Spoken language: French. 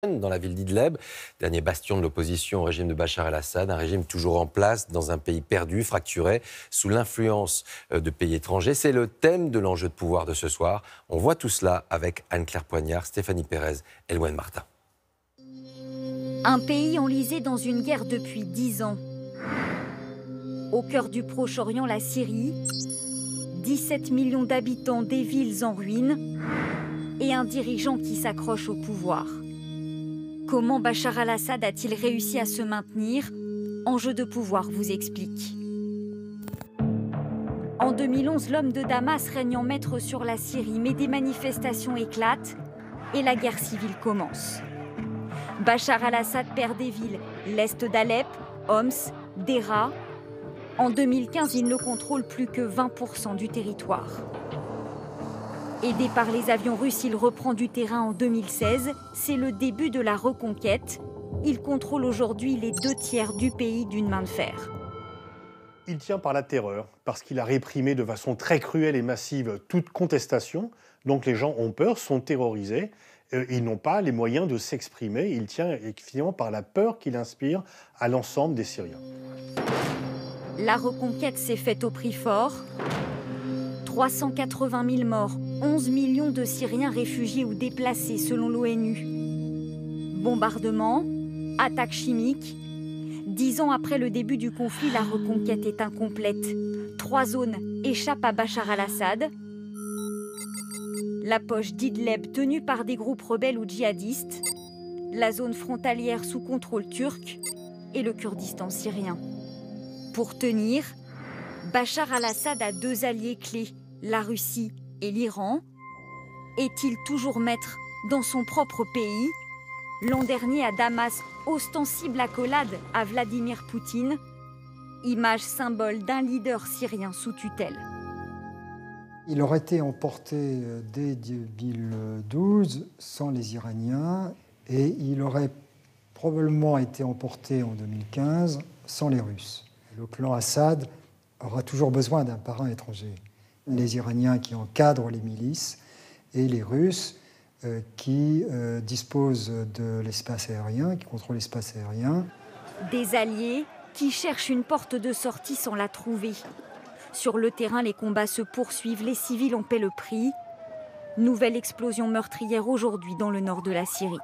dans la ville d'Idleb, dernier bastion de l'opposition au régime de Bachar el-Assad, un régime toujours en place dans un pays perdu, fracturé, sous l'influence de pays étrangers. C'est le thème de l'enjeu de pouvoir de ce soir. On voit tout cela avec Anne-Claire Poignard, Stéphanie Pérez et Louen Martin. Un pays enlisé dans une guerre depuis 10 ans. Au cœur du Proche-Orient, la Syrie, 17 millions d'habitants, des villes en ruine et un dirigeant qui s'accroche au pouvoir. Comment Bachar el-Assad a-t-il réussi à se maintenir? Enjeu de pouvoir vous explique. En 2011, l'homme de Damas règne en maître sur la Syrie, mais des manifestations éclatent et la guerre civile commence. Bachar el-Assad perd des villes, l'est d'Alep, Homs, Deraa. En 2015, il ne contrôle plus que 20% du territoire. Aidé par les avions russes, il reprend du terrain en 2016. C'est le début de la reconquête. Il contrôle aujourd'hui les 2/3 du pays d'une main de fer. Il tient par la terreur, parce qu'il a réprimé de façon très cruelle et massive toute contestation. Donc les gens ont peur, sont terrorisés. Ils n'ont pas les moyens de s'exprimer. Il tient finalement par la peur qu'il inspire à l'ensemble des Syriens. La reconquête s'est faite au prix fort. 380 000 morts, 11 millions de Syriens réfugiés ou déplacés selon l'ONU. Bombardements, attaques chimiques. 10 ans après le début du conflit, la reconquête est incomplète. 3 zones échappent à Bachar el-Assad. La poche d'Idleb tenue par des groupes rebelles ou djihadistes. La zone frontalière sous contrôle turc et le Kurdistan syrien. Pour tenir, Bachar el-Assad a 2 alliés clés, la Russie et l'Iran. Est-il toujours maître dans son propre pays? L'an dernier à Damas, ostensible accolade à Vladimir Poutine, image symbole d'un leader syrien sous tutelle. Il aurait été emporté dès 2012 sans les Iraniens et il aurait probablement été emporté en 2015 sans les Russes. Le clan Assad aura toujours besoin d'un parrain étranger. Les Iraniens qui encadrent les milices et les Russes qui disposent de l'espace aérien, qui contrôlent l'espace aérien. Des alliés qui cherchent une porte de sortie sans la trouver. Sur le terrain, les combats se poursuivent, les civils en paient le prix. Nouvelle explosion meurtrière aujourd'hui dans le nord de la Syrie.